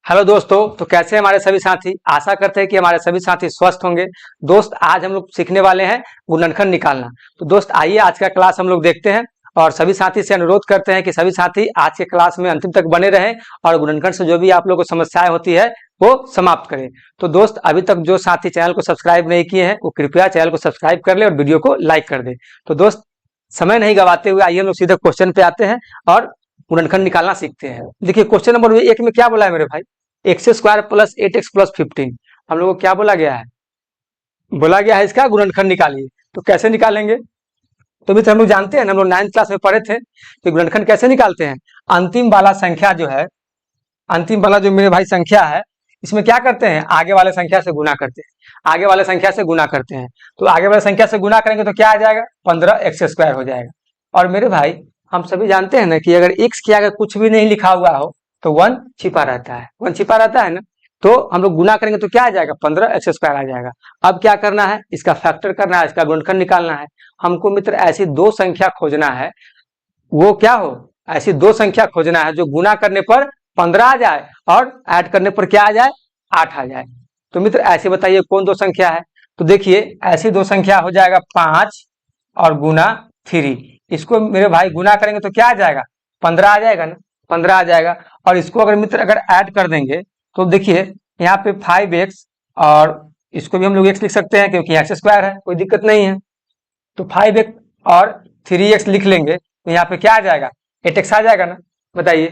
Hello दोस्तों, तो कैसे हैं हमारे सभी साथी। आशा करते हैं कि हमारे सभी साथी स्वस्थ होंगे। दोस्त, आज हम लोग सीखने वाले हैं गुणनखंड निकालना। तो दोस्त आइए आज का क्लास हम लोग देखते हैं और सभी साथी से अनुरोध करते हैं कि सभी साथी आज के क्लास में अंतिम तक बने रहें और गुणनखंड से जो भी आप लोगों को समस्याएं होती है वो समाप्त करें। तो दोस्त, अभी तक जो साथी चैनल को सब्सक्राइब नहीं किए हैं वो कृपया चैनल को सब्सक्राइब कर ले और वीडियो को लाइक कर दे। तो दोस्त, समय नहीं गवाते हुए आइए हम लोग सीधे क्वेश्चन पे आते हैं और गुणनखंड निकालना सीखते हैं। देखिए क्वेश्चन नंबर 1 में क्या बोला है मेरे भाई, x square plus 8x plus 15। हम लोग को क्या बोला गया है, बोला गया है इसका गुणनखंड निकालिए। तो कैसे निकालेंगे, तो मित्र हम लोग जानते हैं ना, हम लोग 9th क्लास में पढ़े थे कि गुणनखंड कैसे निकालते हैं। अंतिम वाला संख्या जो है, अंतिम वाला जो मेरे भाई संख्या है, इसमें क्या करते हैं, आगे वाले संख्या से गुना करते हैं। आगे वाले संख्या से गुना करते हैं तो आगे वाले संख्या से गुना करेंगे तो क्या आ जाएगा, 15x² हो जाएगा। और मेरे भाई हम सभी जानते हैं ना कि अगर x के आगे कुछ भी नहीं लिखा हुआ हो तो 1 छिपा रहता है, 1 छिपा रहता है ना। तो हम लोग गुना करेंगे तो क्या आ जाएगा, 15x² आ जाएगा। अब क्या करना है, इसका फैक्टर करना है, इसका गुणनखंड निकालना है। हमको मित्र ऐसी दो संख्या खोजना है, वो क्या हो, ऐसी दो संख्या खोजना है जो गुना करने पर 15 आ जाए और ऐड करने पर क्या आ जाए, 8 आ जाए। तो मित्र ऐसे बताइए कौन दो संख्या है। तो देखिए ऐसी दो संख्या हो जाएगा 5 और गुना 3। इसको मेरे भाई गुना करेंगे तो क्या आ जाएगा, 15 आ जाएगा ना, 15 आ जाएगा। और इसको अगर मित्र अगर ऐड कर देंगे तो देखिए यहाँ पे 5x और इसको भी हम लोग x लिख सकते हैं क्योंकि x² है, कोई दिक्कत नहीं है। तो 5x और 3x लिख लेंगे तो यहाँ पे क्या आ जाएगा, 8x आ जाएगा ना। बताइए,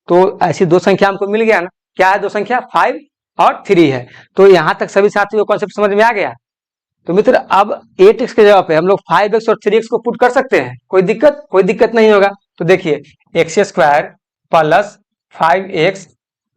तो ऐसी दो संख्या हमको मिल गया ना। क्या है दो संख्या, 5 और 3 है। तो यहाँ तक सभी साथियों को कॉन्सेप्ट समझ में आ गया। तो मित्र अब 8x के जगह पे हम लोग 5x और 3x को पुट कर सकते हैं, कोई दिक्कत नहीं होगा। तो देखिए x² plus 5x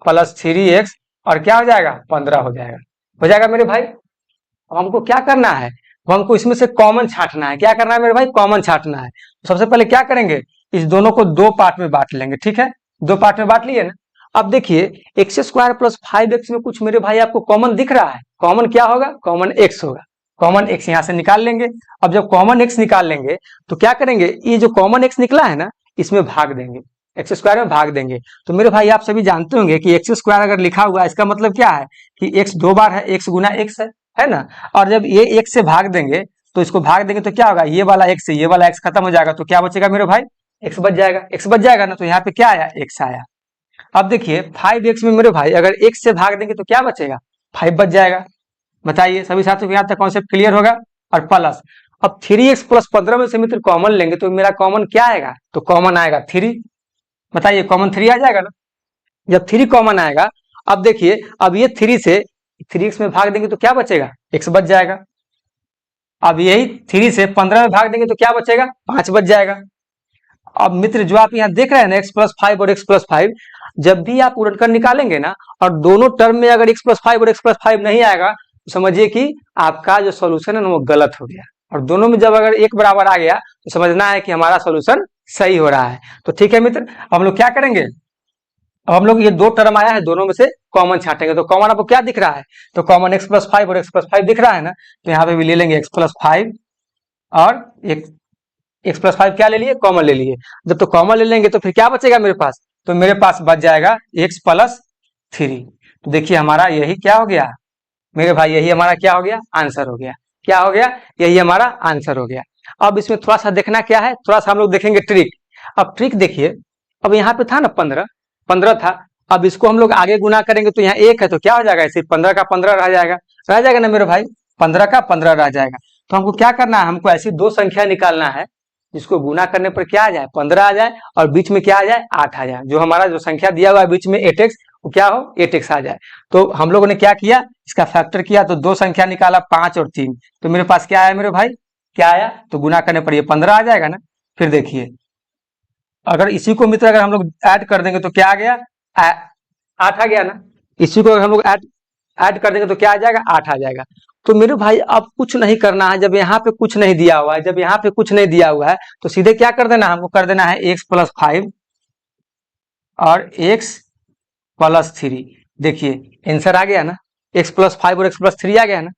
plus 3x और क्या हो जाएगा, 15 हो जाएगा मेरे भाई। अब हमको क्या करना है, हमको इसमें से कॉमन छांटना है। क्या करना है मेरे भाई, कॉमन छांटना है। तो सबसे पहले क्या करेंगे, इस दोनों को दो पार्ट में बांट लेंगे, ठीक है, दो पार्ट में बांट लिए ना। अब देखिए x² प्लस 5x में कुछ मेरे भाई आपको कॉमन दिख रहा है, कॉमन क्या होगा, कॉमन x होगा। कॉमन x यहां से निकाल लेंगे। अब जब कॉमन x निकाल लेंगे तो क्या करेंगे, ये जो कॉमन x निकला है ना, इसमें भाग देंगे, x² में भाग देंगे। तो मेरे भाई आप सभी जानते होंगे कि x² अगर लिखा हुआ है इसका मतलब क्या है कि x दो बार है, x गुना x है ना। और जब ये x से भाग देंगे तो इसको भाग देंगे तो क्या होगा, ये वाला x से ये वाला x खत्म हो जाएगा तो क्या बचेगा मेरे भाई, x बच जाएगा, x बच जाएगा ना। तो यहाँ पे क्या आया, x आया। अब देखिए 5x में मेरे भाई अगर x से भाग देंगे तो क्या बचेगा, 5 बच जाएगा। बताइए सभी साथियों को यहाँ तक कॉन्सेप्ट क्लियर होगा। और प्लस अब 3x प्लस 15 में से मित्र कॉमन लेंगे तो मेरा कॉमन क्या आएगा, तो कॉमन आएगा 3। बताइए कॉमन 3 आ जाएगा ना। जब 3 कॉमन आएगा, अब देखिए अब ये 3 से 3x में भाग देंगे तो क्या बचेगा, x बच जाएगा। अब यही 3 से 15 में भाग देंगे तो क्या बचेगा, 5 बच जाएगा। अब मित्र जो आप यहाँ देख रहे हैं ना, x प्लस 5 और x प्लस 5, जब भी आप गुणनखंड निकालेंगे ना और दोनों टर्म में अगर x प्लस 5 और x प्लस 5 नहीं आएगा तो समझिए कि आपका जो सोल्यूशन है ना वो गलत हो गया। और दोनों में जब अगर एक बराबर आ गया तो समझना है कि हमारा सोल्यूशन सही हो रहा है। तो ठीक है मित्र, अब हम लोग क्या करेंगे, अब हम लोग ये दो टर्म आया है, दोनों में से कॉमन छाटेंगे। तो कॉमन आपको क्या दिख रहा है, तो कॉमन x प्लस 5 और x प्लस 5 दिख रहा है ना। तो यहाँ पे भी ले लेंगे x प्लस 5 और x प्लस 5 क्या ले लिए, कॉमन ले लिए। जब तो कॉमन ले लेंगे तो फिर क्या बचेगा मेरे पास, तो मेरे पास बच जाएगा x प्लस 3। तो देखिए हमारा यही क्या हो गया मेरे भाई, यही हमारा क्या हो गया, आंसर हो गया। क्या हो गया, यही हमारा आंसर हो गया। अब इसमें थोड़ा सा देखना क्या है, थोड़ा सा हम लोग देखेंगे ट्रिक। अब ट्रिक देखिए, अब यहाँ पे था ना 15 था। अब इसको हम लोग आगे गुना करेंगे तो यहाँ 1 है तो क्या हो जाएगा, ऐसे 15 का 15 रह जाएगा ना मेरे भाई, 15 का 15 रह जाएगा। तो हमको क्या करना है, हमको ऐसी दो संख्या निकालना है जिसको गुना करने पर क्या आ जाए, 15 आ जाए और बीच में क्या आ जाए, 8 आ जाए। जो हमारा जो संख्या दिया हुआ है बीच में 8x, वो क्या हो, 8x आ जाए। तो हम लोगों ने क्या किया, इसका फैक्टर किया तो दो संख्या निकाला, 5 और 3। तो मेरे पास क्या आया मेरे भाई, क्या आया, तो गुना करने पर ये 15 आ जाएगा ना। फिर देखिए अगर इसी को मित्र अगर हम लोग ऐड कर देंगे तो क्या आ गया, 8 आ गया ना। इसी को अगर हम लोग ऐड कर देंगे तो क्या आ जाएगा, 8 आ जाएगा। तो मेरे भाई अब कुछ नहीं करना है, जब यहाँ पे कुछ नहीं दिया हुआ है, जब यहाँ पे कुछ नहीं दिया हुआ है तो सीधे क्या कर देना है, हमको कर देना है x प्लस 5 और x प्लस 3। देखिए आंसर आ गया ना, x प्लस 5 और x प्लस 3 आ गया ना।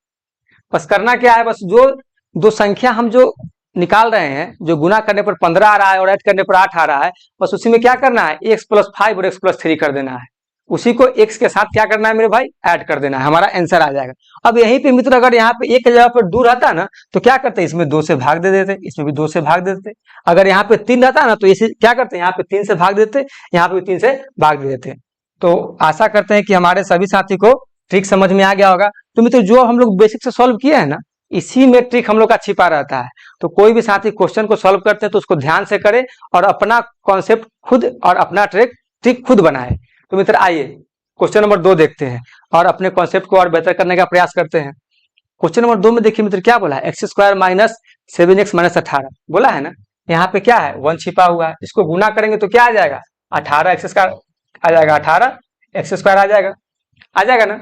बस करना क्या है, बस जो दो संख्या हम जो निकाल रहे हैं, जो गुना करने पर 15 आ रहा है और ऐड करने पर 8 आ रहा है, बस उसी में क्या करना है, x प्लस 5 और x प्लस 3 कर देना है। उसी को x के साथ क्या करना है मेरे भाई, ऐड कर देना है, हमारा आंसर आ जाएगा। अब यहीं पे मित्र अगर यहाँ पे एक जगह पर दूर रहता ना तो क्या करते, इसमें 2 से भाग दे देते, इसमें भी 2 से भाग दे देते। अगर यहाँ पे 3 रहता ना तो इसे क्या करते, यहाँ पे 3 से भाग देते, यहाँ पे 3 से भाग दे देते। तो आशा करते हैं कि हमारे सभी साथी को ट्रिक समझ में आ गया होगा। तो मित्र जो हम लोग बेसिक से सॉल्व किए हैं ना, इसी में ट्रिक हम लोग का छिपा रहता है। तो कोई भी साथी क्वेश्चन को सॉल्व करते हैं तो उसको ध्यान से करे और अपना कॉन्सेप्ट खुद और अपना ट्रिक खुद बनाए। तो मित्र आइए क्वेश्चन नंबर 2 देखते हैं और अपने कॉन्सेप्ट को और बेहतर करने का प्रयास करते हैं। क्वेश्चन नंबर 2 में देखिए मित्र क्या बोला है, x square minus 7x minus 18 बोला है ना। यहाँ पे क्या है, 1 छिपा हुआ है, इसको गुना करेंगे तो क्या आ जाएगा, 18 एक्स स्क्वायर आ जाएगा, 18 एक्स स्क्वायर आ जाएगा ना।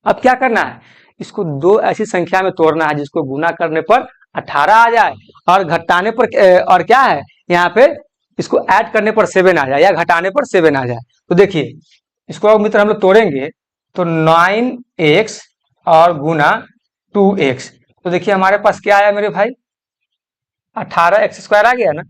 अब क्या करना है, इसको 2 ऐसी संख्या में तोड़ना है जिसको गुना करने पर 18 आ जाए और घटाने पर और क्या है यहाँ पे इसको ऐड करने पर 7 आ जाए या घटाने पर 7 आ जाए। तो देखिए इसको मित्र हम लोग तोड़ेंगे तो 9x और गुना 2x, तो देखिए हमारे पास क्या आया मेरे भाई, 18 एक्स स्क्वायर आ गया ना।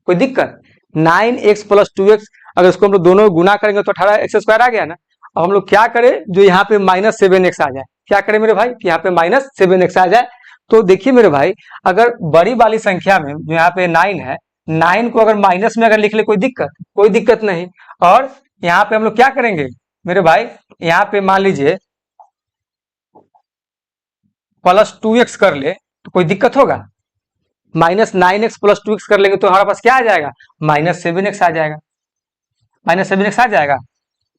कोई दिक्कत, 9x प्लस 2x अगर इसको हम लोग दोनों गुना करेंगे तो 18 एक्स स्क्वायर आ गया ना। अब हम लोग क्या करें, जो यहाँ पे -7x आ जाए, क्या करें मेरे भाई, यहाँ पे -7x आ जाए। तो देखिए मेरे भाई अगर बड़ी वाली संख्या में जो यहाँ पे 9 है, 9 को अगर माइनस में अगर लिख ले कोई दिक्कत नहीं। और यहाँ पे हम लोग क्या करेंगे मेरे भाई, यहाँ पे मान लीजिए प्लस 2x कर ले तो कोई दिक्कत होगा, -9x प्लस 2x कर लेंगे तो हमारे पास क्या आ जाएगा, -7x आ जाएगा, -7x आ जाएगा।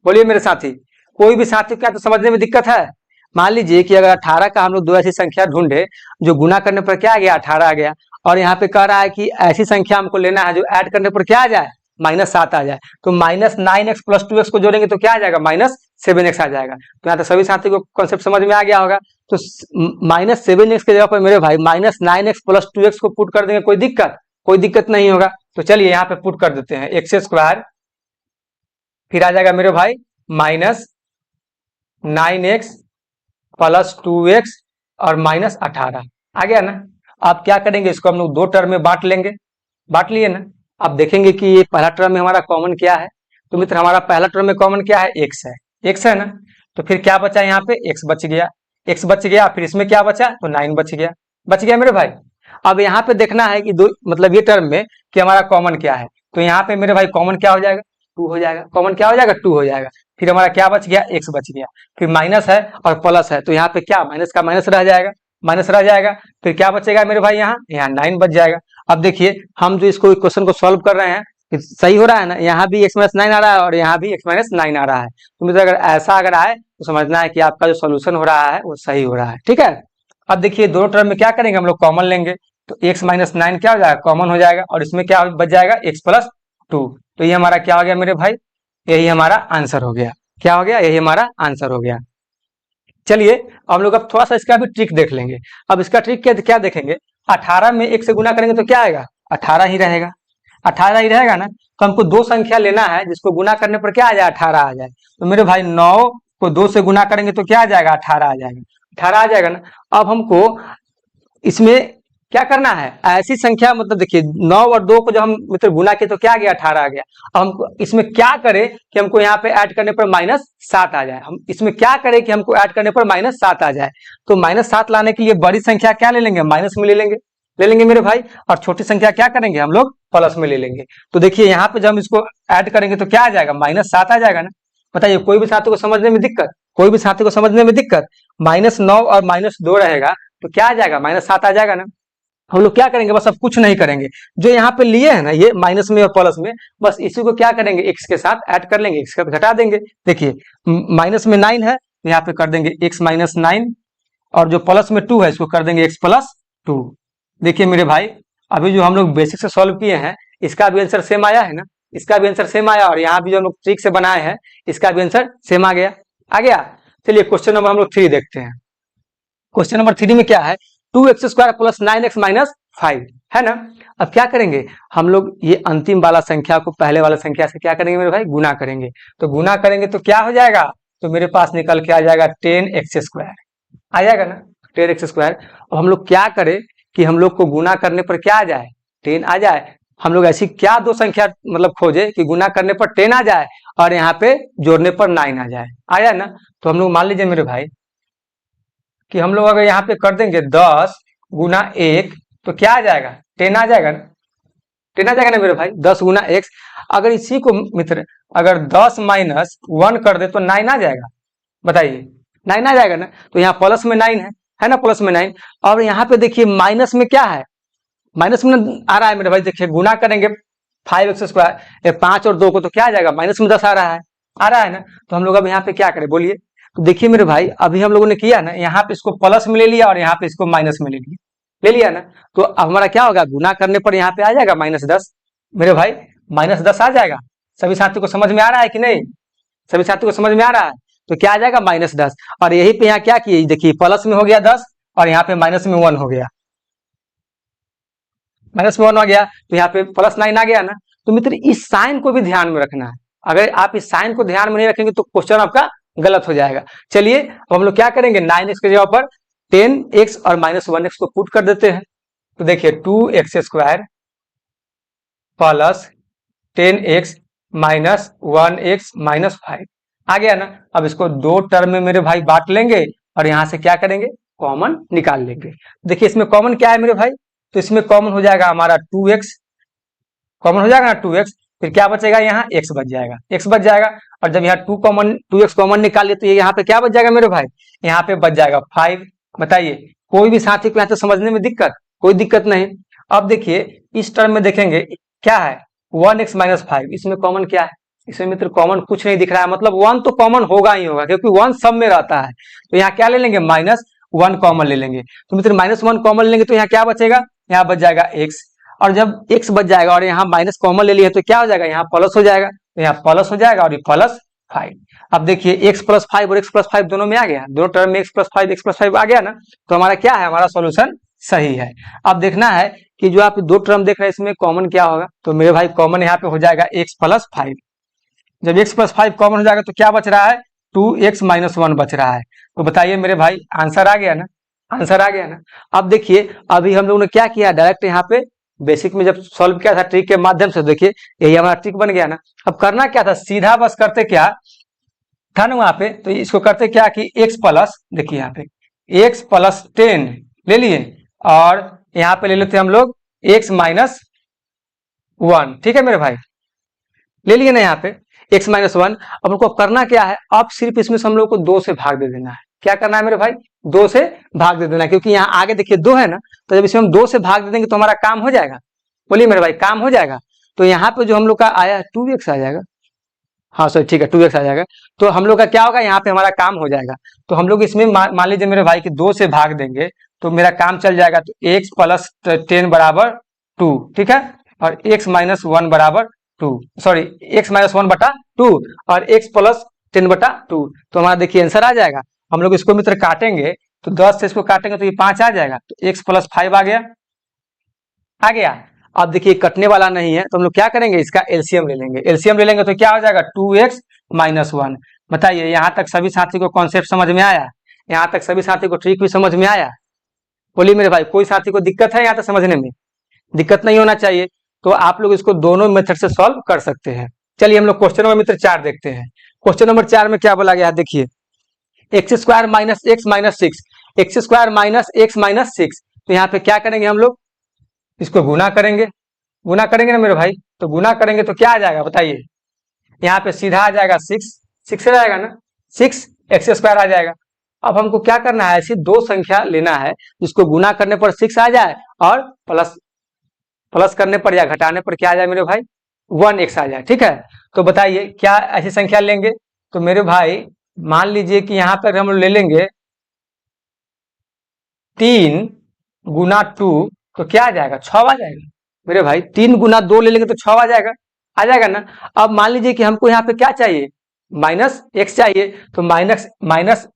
बोलिए मेरे साथी, कोई भी साथी क्या तो समझने में दिक्कत है। मान लीजिए कि अगर 18 का हम लोग 2 ऐसी संख्या ढूंढे जो गुना करने पर क्या आ गया, 18 आ गया, और यहाँ पे कह रहा है कि ऐसी संख्या हमको लेना है जो ऐड करने पर क्या आ जाए, -7 आ जाए। तो -9x प्लस 2x को जोड़ेंगे तो क्या आ जाएगा, -7x आ जाएगा। तो यहाँ तो सभी साथी को कॉन्सेप्ट समझ में आ गया होगा। तो -7x के जगह पर मेरे भाई -9x प्लस 2x को पुट कर देंगे, कोई दिक्कत नहीं होगा। तो चलिए यहाँ पे पुट कर देते हैं, एक्स स्क्वायर फिर आ जाएगा मेरे भाई -9x प्लस 2x और -18 आ गया ना। अब क्या करेंगे, इसको हम लोग 2 टर्म में बांट लेंगे, बांट लिए ना। अब देखेंगे कि ये पहला टर्म में हमारा कॉमन क्या है। तो मित्र हमारा पहला टर्म में कॉमन क्या है, x है ना। तो फिर क्या बचा, यहाँ पे x बच गया, फिर इसमें क्या बचा, तो 9 बच गया मेरे भाई। अब यहाँ पे देखना है कि दो मतलब ये टर्म में कि हमारा कॉमन क्या है। तो यहाँ पे मेरे भाई कॉमन क्या हो जाएगा, 2 हो जाएगा, कॉमन क्या हो जाएगा, 2 हो जाएगा। फिर हमारा क्या बच गया, x बच गया, फिर माइनस है और प्लस है तो यहाँ पे क्या माइनस का माइनस रह जाएगा, फिर क्या बचेगा मेरे भाई, यहाँ 9 बच जाएगा। अब देखिए हम जो इसको क्वेश्चन को सॉल्व कर रहे हैं सही हो रहा है ना, यहाँ भी x-9 आ रहा है और यहाँ भी x-9 आ रहा है। तो मित्र अगर ऐसा अगर आए तो समझना है कि आपका जो सोल्यूशन हो रहा है वो सही हो रहा है, ठीक है। अब देखिए दोनों टर्म में क्या करेंगे, हम लोग कॉमन लेंगे तो x-9 क्या हो जाएगा, कॉमन हो जाएगा और इसमें क्या बच जाएगा, x प्लस 2। तो ये हमारा क्या हो गया मेरे भाई, यही हमारा आंसर हो गया। क्या हो गया, यही हमारा आंसर हो गया। चलिए हम लोग अब थोड़ा सा इसका भी ट्रिक देख लेंगे। अब इसका ट्रिक क्या देखेंगे, 18 में 1 से गुना करेंगे तो क्या आएगा, 18 ही रहेगा, 18 ही रहेगा ना। तो हमको 2 संख्या लेना है जिसको गुना करने पर क्या आ जाए, 18 आ जाए। तो मेरे भाई 9 को 2 से गुना करेंगे तो क्या आ जाएगा, 18 आ जाएगा, 18 आ जाएगा ना। अब हमको इसमें क्या करना है, ऐसी संख्या मतलब देखिए 9 और 2 को जब हम मित्र गुना किए तो क्या आ गया, 18 आ गया। अब हमको इसमें क्या करें कि हमको यहाँ पे ऐड करने पर -7 आ जाए, हम इसमें क्या करें कि हमको ऐड करने पर -7 आ जाए। तो -7 लाने के लिए बड़ी संख्या क्या ले लेंगे, माइनस में ले लेंगे मेरे भाई, और छोटी संख्या क्या करेंगे हम लोग, प्लस में ले लेंगे। तो देखिए यहाँ पे जब हम इसको ऐड करेंगे तो क्या आ जाएगा, -7 आ जाएगा ना। बताइए कोई भी साथी को समझने में दिक्कत, -9 और -2 रहेगा तो क्या आ जाएगा, -7 आ जाएगा ना। हम लोग क्या करेंगे, बस अब कुछ नहीं करेंगे, जो यहाँ पे लिए है ना ये माइनस में और प्लस में, बस इसी को क्या करेंगे, x के साथ ऐड कर लेंगे, x के साथ घटा देंगे। देखिए माइनस में 9 है तो यहाँ पे कर देंगे x-9 और जो प्लस में 2 है इसको कर देंगे x प्लस 2। देखिए मेरे भाई अभी जो हम लोग बेसिक से सॉल्व किए हैं इसका भी आंसर सेम आया है ना, इसका भी आंसर सेम आया, और यहाँ भी जो हम लोग ट्रिक से बनाए हैं इसका भी आंसर सेम आ गया। चलिए क्वेश्चन नंबर हम लोग 3 देखते हैं। क्वेश्चन नंबर 3 में क्या है, 2x square plus 9x minus 5 है ना। अब क्या करेंगे हम लोग, ये अंतिम वाला संख्या को पहले वाला संख्या से क्या करेंगे मेरे भाई, गुना करेंगे। तो गुना करेंगे तो क्या हो जाएगा, तो मेरे पास निकल के आ जाएगा 10x स्क्वायर आ जाएगा ना, 10x स्क्वायर। अब हम लोग क्या करें कि हम लोग को गुना करने पर क्या आ जाए, 10 आ जाए। हम लोग ऐसी क्या दो संख्या मतलब खोजे कि गुना करने पर 10 आ जाए और यहाँ पे जोड़ने पर 9 आ जाए। आया ना? तो हम लोग मान लीजिए मेरे भाई कि हम लोग अगर यहाँ पे कर देंगे 10 गुना 1 तो क्या आ जाएगा? 10 आ जाएगा ना? 10 आ जाएगा ना मेरे भाई? 10 गुना x। अगर इसी को मित्र अगर 10 माइनस 1 कर दे तो 9 आ जाएगा। बताइए 9 आ जाएगा ना? तो यहाँ प्लस में 9 है ना? प्लस में 9। और यहाँ पे देखिए माइनस में क्या है? माइनस में आ रहा है मेरे भाई। देखिए गुना करेंगे 5x², 5 और 2 को तो क्या आ जाएगा? माइनस में 10 आ रहा है। आ रहा है ना? तो हम लोग अब यहाँ पे क्या करें बोलिए? तो देखिए मेरे भाई अभी हम लोगों ने किया ना, यहाँ पे इसको प्लस में ले लिया और यहाँ पे इसको माइनस में ले लिया ना। तो अब हमारा क्या होगा? गुना करने पर यहाँ पे आ जाएगा -10 मेरे भाई। -10 आ जाएगा। सभी साथी को समझ में आ रहा है कि नहीं? सभी साथी को समझ में आ रहा है? तो क्या आ जाएगा? -10। और यही पे यहाँ क्या किए? देखिए प्लस में हो गया 10 और यहाँ पे माइनस में 1 हो गया। -1 आ गया तो यहाँ पे +9 आ गया ना। तो मित्र इस साइन को भी ध्यान में रखना है। अगर आप इस साइन को ध्यान में नहीं रखेंगे तो क्वेश्चन आपका गलत हो जाएगा। चलिए अब हम लोग क्या करेंगे? 9x के जगह पर 10x और -1x को पुट कर देते हैं। तो देखिए 2x² plus 10x minus 1x minus 5 आ गया ना। अब इसको दो टर्म में मेरे भाई बांट लेंगे और यहां से क्या करेंगे? कॉमन निकाल लेंगे। देखिए इसमें कॉमन क्या है मेरे भाई? तो इसमें कॉमन हो जाएगा हमारा 2x, कॉमन हो जाएगा ना 2x। फिर क्या बचेगा? यहाँ x बच जाएगा, x बच जाएगा। और जब यहाँ 2x कॉमन निकाल लिए तो ये यहाँ पे क्या बच जाएगा मेरे भाई? यहाँ पे बच जाएगा 5। बताइए कोई भी साथी को यहाँ से समझने में दिक्कत? कोई दिक्कत नहीं। अब देखिए इस टर्म में देखेंगे क्या है? 1x minus 5। इसमें कॉमन क्या है? इसमें मित्र कॉमन कुछ नहीं दिख रहा है, मतलब 1 तो कॉमन होगा ही होगा क्योंकि 1 सब में रहता है। तो यहाँ क्या ले लेंगे? -1 कॉमन ले लेंगे। तो मित्र -1 कॉमन लेंगे तो यहाँ क्या बचेगा? यहाँ बच जाएगा x। और जब x बच जाएगा और यहाँ माइनस कॉमन ले लिया तो क्या हो जाएगा? यहाँ प्लस हो जाएगा। तो यहाँ प्लस हो जाएगा और ये +5। अब देखिए x + 5 और x + 5 दोनों में आ गया, दोनों टर्म में x + 5 x + 5 आ गया ना। तो हमारा क्या है? हमारा सॉल्यूशन सही है। अब देखना है कि जो आप दो टर्म देख रहे हैं इसमें कॉमन क्या होगा? तो मेरे भाई कॉमन यहाँ पे हो जाएगा x + 5। जब x + 5 कॉमन हो जाएगा तो क्या बच रहा है? 2x - 1 बच रहा है। तो बताइए मेरे भाई आंसर आ गया ना? आंसर आ गया ना? अब देखिए अभी हम लोगों ने क्या किया? डायरेक्ट यहाँ पे बेसिक में जब सॉल्व किया था ट्रिक के माध्यम से, देखिए यही हमारा ट्रिक बन गया ना। अब करना क्या था? सीधा बस करते क्या था ना वहां पे, तो इसको करते क्या कि देखिए यहाँ पे x + 10 ले लिए और यहाँ पे ले लेते हम लोग x - 1। ठीक है मेरे भाई, ले लिए ना यहाँ पे x - 1। अब उनको करना क्या है? अब सिर्फ इसमें से हम लोग को 2 से भाग दे देना है। क्या करना है मेरे भाई? 2 से भाग दे देना है, क्योंकि यहाँ आगे देखिए 2 है ना। तो जब इसमें हम 2 से भाग दे देंगे तो हमारा काम हो जाएगा। बोलिए मेरे भाई काम हो जाएगा। तो यहाँ पे जो हम लोग का आया है 2x आ जाएगा। हाँ सर ठीक है 2x आ जाएगा। तो हम लोग का क्या होगा? यहाँ पे हमारा काम हो जाएगा। तो हम लोग इसमें मान लीजिए मेरे भाई कि 2 से भाग देंगे तो मेरा काम चल जाएगा। तो x + 10 बराबर 2। ठीक है, और x - 1 बराबर 2, सॉरी x - 1 बटा 2 और x + 10 बटा 2। तो हमारा देखिए आंसर आ जाएगा। हम लोग इसको मित्र काटेंगे तो 10 से इसको काटेंगे तो ये 5 आ जाएगा। तो x + 5 आ गया, आ गया। अब देखिए कटने वाला नहीं है तो हम लोग क्या करेंगे? इसका एलसीएम ले लेंगे। एलसीएम ले लेंगे तो क्या हो जाएगा? 2x - 1। बताइए यहाँ तक सभी साथी को कॉन्सेप्ट समझ में आया? यहाँ तक सभी साथी को ट्रिक भी समझ में आया? बोलिए मेरे भाई कोई साथी को दिक्कत है यहाँ तक समझने में? दिक्कत नहीं होना चाहिए। तो आप लोग इसको दोनों मेथड से सॉल्व कर सकते हैं। चलिए हम लोग क्वेश्चन नंबर मित्र 4 देखते हैं। क्वेश्चन नंबर 4 में क्या बोला गया है? देखिए x² - x - 6, x² - x - 6। तो यहाँ पे क्या करेंगे हम लोग? इसको गुना करेंगे, गुना करेंगे ना मेरे भाई। तो गुना करेंगे तो क्या आ जाएगा बताइए? यहाँ पे सीधा आ जाएगा 6 आ जाएगा ना, 6x² आ जाएगा। अब हमको क्या करना है? ऐसी दो संख्या लेना है जिसको गुना करने पर 6 आ जाए और प्लस करने पर या घटाने पर क्या आ जाए मेरे भाई? 1x आ जाए। ठीक है, तो बताइए क्या ऐसी संख्या लेंगे? तो मेरे भाई मान लीजिए कि यहाँ पर हम ले लेंगे 3 गुना 2 तो क्या आ जाएगा? 6 आ जाएगा मेरे भाई। 3 गुना 2 ले लेंगे तो 6 आ जाएगा ना। अब मान लीजिए कि हमको यहाँ पे क्या चाहिए? -x चाहिए। तो माइनस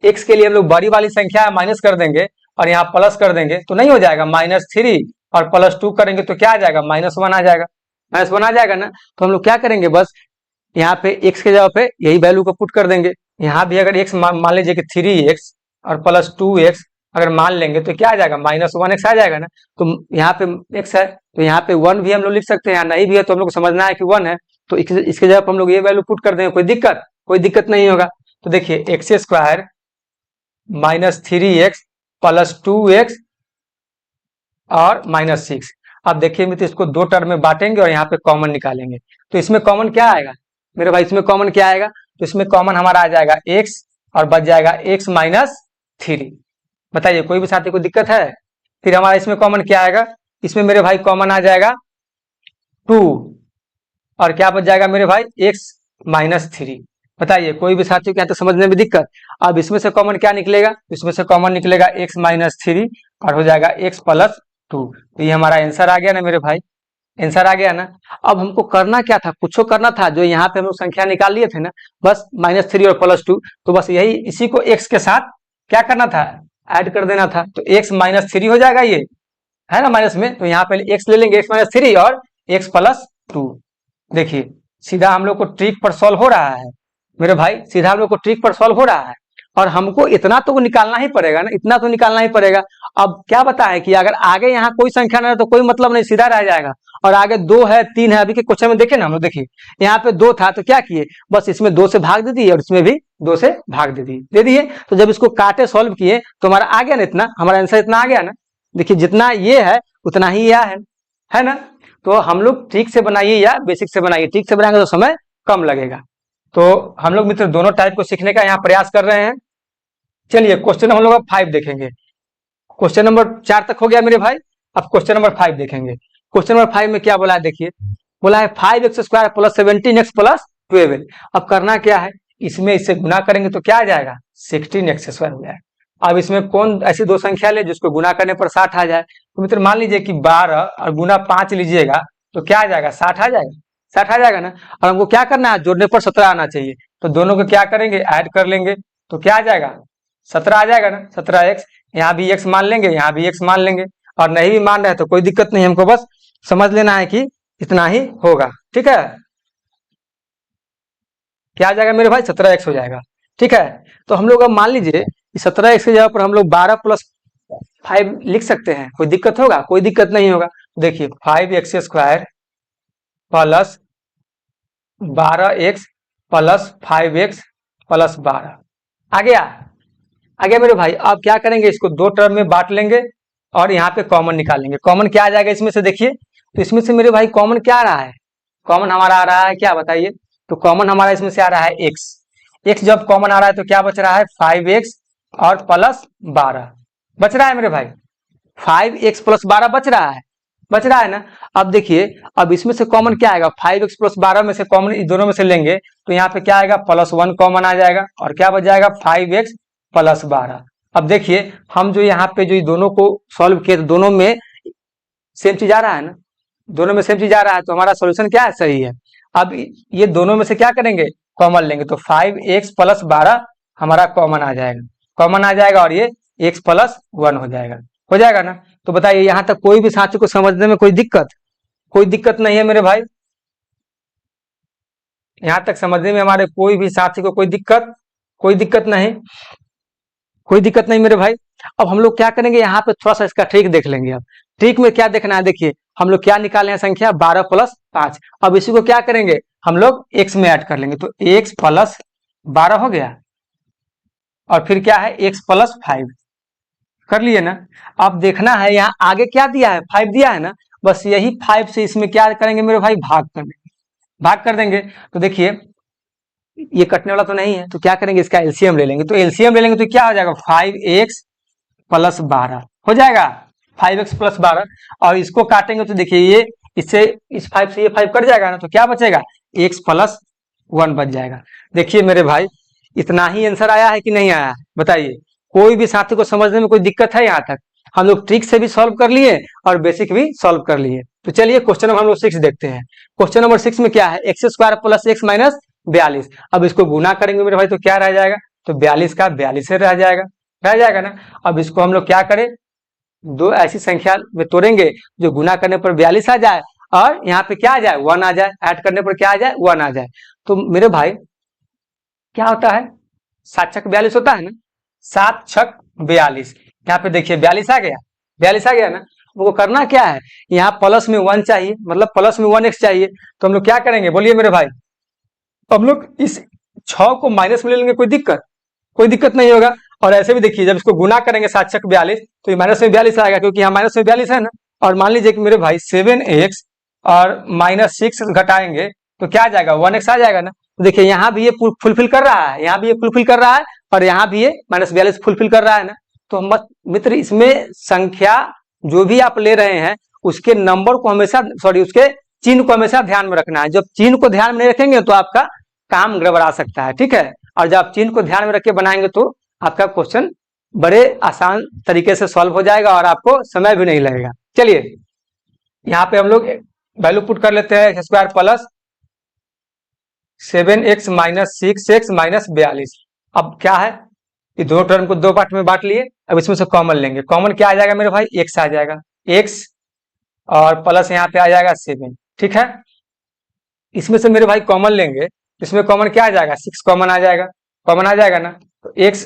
x के लिए हम लोग बड़ी वाली संख्या माइनस कर देंगे और यहाँ प्लस कर देंगे तो नहीं हो जाएगा? -3 और +2 करेंगे तो क्या आ जाएगा? -1 आ जाएगा। -1 आ जाएगा ना। तो हम लोग क्या करेंगे? बस यहाँ पे x के जगह पे यही वैल्यू को पुट कर देंगे। यहाँ भी अगर x मान लीजिए कि 3x और +2x अगर मान लेंगे तो क्या आ जाएगा, -1x आ जाएगा ना। तो यहाँ पे x है तो यहाँ पे 1 भी हम लोग लिख सकते हैं, नहीं भी है तो हम लोग को समझना है कि 1 है, तो इसके जगह हम लोग ये वैल्यू पुट कर देंगे, कोई दिक्कत नहीं होगा। तो देखिए x square -3x plus 2x और -6। अब देखिए मित्र, इसको दो टर्म में बांटेंगे और यहाँ पे कॉमन निकालेंगे। तो इसमें कॉमन क्या आएगा मेरे भाई, इसमें कॉमन क्या आएगा, तो इसमें कॉमन हमारा आ जाएगा x और बच जाएगा x -3। बताइए कोई भी साथी को दिक्कत है। फिर हमारा इसमें कॉमन क्या आएगा, इसमें मेरे भाई कॉमन आ जाएगा 2 और क्या बच जाएगा मेरे भाई, x -3। बताइए कोई भी साथी को यहाँ तक समझने में दिक्कत। अब इसमें से कॉमन क्या निकलेगा, इसमें से कॉमन निकलेगा x -3 और हो जाएगा x + 2। तो ये हमारा आंसर आ गया ना मेरे भाई, आंसर आ गया ना। अब हमको करना क्या था, कुछ करना था, जो यहाँ पे हम लोग संख्या निकाल लिए थे ना, बस -3 और +2, तो बस यही इसी को x के साथ क्या करना था, ऐड कर देना था। तो x -3 हो जाएगा, ये है ना माइनस में, तो यहाँ पहले x ले लेंगे, x -3 और x + 2। देखिए सीधा हम लोग को ट्रिक पर सॉल्व हो रहा है मेरे भाई, सीधा हम लोग को ट्रिक पर सॉल्व हो रहा है, और हमको इतना तो निकालना ही पड़ेगा ना, इतना तो निकालना ही पड़ेगा। अब क्या बता है कि अगर आगे यहाँ कोई संख्या ना है तो कोई मतलब नहीं, सीधा रह जाएगा, और आगे 2 है 3 है, अभी के क्वेश्चन में देखे ना हम लोग, देखिए यहाँ पे 2 था तो क्या किए, बस इसमें 2 से भाग दे दिए और इसमें भी 2 से भाग दे दिए। तो जब इसको काटे सॉल्व किए तो हमारा आ गया ना इतना, हमारा आंसर इतना आ गया ना। देखिए जितना ये है उतना ही यह है ना। तो हम लोग ठीक से बनाइए या बेसिक से बनाइए, ठीक से बनाएंगे तो समय कम लगेगा। तो हम लोग मित्र दोनों टाइप को सीखने का यहाँ प्रयास कर रहे हैं। चलिए क्वेश्चन हम लोग 5 देखेंगे। क्वेश्चन नंबर 4 तक हो गया मेरे भाई, अब क्वेश्चन नंबर 5 देखेंगे। क्वेश्चन नंबर 5 में क्या बोला है, देखिए बोला है 5x² + 17x + 12। अब करना क्या है, इसमें इससे गुना करेंगे तो क्या आ जाएगा, 16x² हो जाएगा। अब इसमें कौन ऐसी दो संख्या ले जिसको गुना करने पर 60 आ जाए। तो मित्र मान लीजिए कि 12 और गुना 5 लीजिएगा तो क्या आ जाएगा, 60 आ जाएगा, 60 आ जाएगा ना। और हमको क्या करना है, जोड़ने पर 17 आना चाहिए, तो दोनों को क्या करेंगे, ऐड कर लेंगे, तो क्या आ जाएगा, 17 आ जाएगा ना। 17x, यहाँ भी x मान लेंगे, यहाँ भी x मान लेंगे, और नहीं भी मान रहे तो कोई दिक्कत नहीं, हमको बस समझ लेना है कि इतना ही होगा, ठीक है। क्या आ जाएगा मेरे भाई, 17x हो जाएगा, ठीक है। तो हम लोग अब मान लीजिए 17x की जगह पर हम लोग 12 + 5 लिख सकते हैं, कोई दिक्कत होगा, कोई दिक्कत नहीं होगा। देखिए 5x² + 12x + 5x + 12 आ गया मेरे भाई। अब क्या करेंगे, इसको दो टर्म में बांट लेंगे और यहाँ पे कॉमन निकालेंगे। कॉमन क्या आ जाएगा इसमें से, देखिए तो इसमें से मेरे भाई कॉमन क्या आ रहा है, कॉमन हमारा आ रहा है क्या बताइए, तो कॉमन हमारा इसमें से आ रहा है x जब कॉमन आ रहा है तो क्या बच रहा है, 5x और प्लस 12 बच रहा है मेरे भाई, 5x + 12 बच रहा है ना। अब देखिए अब इसमें से कॉमन क्या आएगा, 5x + 12 में से कॉमन दोनों में से लेंगे तो यहाँ पे क्या आएगा, +1 कॉमन आ जाएगा और क्या बच जाएगा, 5x + 12। अब देखिए हम जो यहाँ पे जो दोनों को सॉल्व किए तो दोनों में सेम चीज आ रहा है ना, दोनों में सेम चीज आ रहा है, तो हमारा सोल्यूशन क्या है, सही है। अब ये दोनों में से क्या करेंगे, कॉमन लेंगे, तो 5x + 12 हमारा कॉमन आ जाएगा और ये x + 1 हो जाएगा ना। तो बताइए यहाँ तक कोई भी साथी को समझने में कोई दिक्कत नहीं है मेरे भाई, यहाँ तक समझने में हमारे कोई भी साथी को कोई दिक्कत नहीं मेरे भाई। अब हम लोग क्या करेंगे, यहाँ पे थोड़ा सा इसका ट्रिक देख लेंगे। अब ट्रिक में क्या देखना है, देखिए हम लोग क्या निकाले हैं संख्या, 12 + 5। अब इसी को क्या करेंगे, हम लोग x में ऐड कर लेंगे, तो x + 12 हो गया और फिर क्या है, x + 5 कर लिए ना। अब देखना है यहाँ आगे क्या दिया है, 5 दिया है ना, बस यही 5 से इसमें क्या करेंगे मेरे भाई, भाग कर देंगे। तो देखिए ये कटने वाला तो नहीं है, तो क्या करेंगे, इसका एलसीएम ले लेंगे, तो एलसीएम ले लेंगे तो क्या हो जाएगा, 5x + 12 हो जाएगा, 5x + 12। और इसको काटेंगे तो देखिए ये इससे इस 5 से ये 5 कट जाएगा ना, तो क्या बचेगा, x + 1 बच जाएगा। देखिए मेरे भाई इतना ही आंसर आया है कि नहीं आया, बताइए कोई भी साथी को समझने में कोई दिक्कत है, यहाँ तक हम लोग ट्रिक से भी सॉल्व कर लिए और बेसिक भी सॉल्व कर लिए। तो चलिए क्वेश्चन नंबर हम लोग 6 देखते हैं। क्वेश्चन नंबर 6 में क्या है, x² + x - 42। अब इसको गुना करेंगे मेरे भाई तो क्या रह जाएगा, तो 42 का 42 रह जाएगा ना। अब इसको हम लोग क्या करें, दो ऐसी संख्या में तोड़ेंगे जो गुना करने पर 42 आ जाए और यहाँ पे क्या आ जाए, 1 आ जाए, ऐड करने पर क्या आ जाए, 1 आ जाए। तो मेरे भाई क्या होता है, 7 छक 42 होता है ना, 7 छक 42। यहाँ पे देखिए 42 आ गया, 42 आ गया ना। वो करना क्या है, यहाँ प्लस में 1 चाहिए, मतलब प्लस में 1x चाहिए। तो हम लोग क्या करेंगे, बोलिए मेरे भाई। तो हम लोग इस 6 को माइनस में ले लेंगे, कोई दिक्कत नहीं होगा। और ऐसे भी देखिए, जब इसको गुना करेंगे 7×42, तो ये माइनस में 42 आएगा, क्योंकि यहाँ माइनस में 42 है ना। और मान लीजिए कि मेरे भाई 7x और -6 घटाएंगे तो क्या आ जाएगा, 1x आ जाएगा ना। तो देखिए यहाँ भी ये फुलफिल कर रहा है, यहाँ भी ये फुलफिल कर रहा है, और यहाँ भी ये -42 फुलफिल कर रहा है ना। तो मत मित्र, इसमें संख्या जो भी आप ले रहे हैं उसके नंबर को हमेशा, सॉरी, उसके चिन्ह को हमेशा ध्यान में रखना है। जब चिन्ह को ध्यान में नहीं रखेंगे तो आपका काम गड़बड़ा सकता है, ठीक है। और जब आप चिन्ह को ध्यान में रख के बनाएंगे तो आपका क्वेश्चन बड़े आसान तरीके से सॉल्व हो जाएगा और आपको समय भी नहीं लगेगा। चलिए यहाँ पे हम लोग वैल्यू पुट कर लेते हैं, x square plus 7x minus 6x minus 42। अब क्या है, ये दोनों टर्म को दो पार्ट में बांट लिए। अब इसमें से कॉमन लेंगे, कॉमन क्या आ जाएगा मेरे भाई, x आ जाएगा, x और प्लस यहाँ पे आ जाएगा 7, ठीक है। इसमें से मेरे भाई कॉमन लेंगे, इसमें कॉमन क्या आ जाएगा, 6 कॉमन आ जाएगा, कॉमन आ जाएगा ना। तो x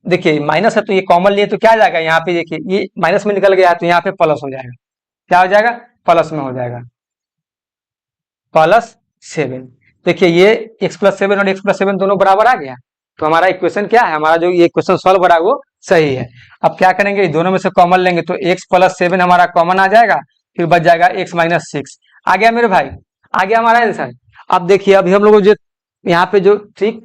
देखिए माइनस है तो ये कॉमन लिए तो क्या आ जाएगा, यहाँ पे देखिए ये माइनस में निकल गया है तो यहाँ पे प्लस हो जाएगा, क्या हो जाएगा, प्लस में हो जाएगा, +7। देखिए ये x+7 और x+7 दोनों बराबर आ गया। तो हमारा इक्वेशन क्या है, हमारा जो ये इक्वेशन सॉल्व हो रहा है वो सही है। अब क्या करेंगे, दोनों में से कॉमन लेंगे तो x+7 हमारा कॉमन आ जाएगा, फिर बच जाएगा x-6। आ गया मेरे भाई, आ गया हमारा आंसर। अब देखिए अभी हम लोग जो यहाँ पे जो ट्रिक,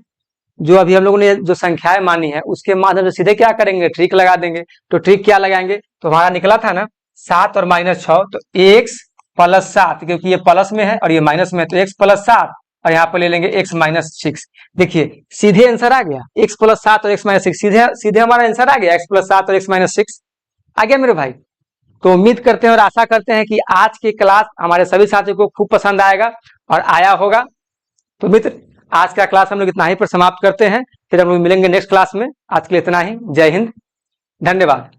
जो अभी हम लोगों ने जो संख्याएं मानी है उसके माध्यम से सीधे क्या करेंगे, ट्रिक लगा देंगे। तो ट्रिक क्या लगाएंगे, तो हमारा निकला था ना 7 और -6, तो x+7, क्योंकि ये प्लस में है और ये माइनस में है, तो x+7 और यहाँ पर ले लेंगे x-6। देखिए सीधे आंसर आ गया, x+7 और x-6, सीधे सीधे हमारा आंसर आ गया, x+7 और x-6 आ गया मेरे भाई। तो उम्मीद करते हैं और आशा करते हैं कि आज की क्लास हमारे सभी साथियों को खूब पसंद आएगा और आया होगा। तो मित्र आज का क्लास हम लोग इतना ही पर समाप्त करते हैं, फिर हम लोग मिलेंगे नेक्स्ट क्लास में। आज के लिए इतना ही, जय हिंद, धन्यवाद।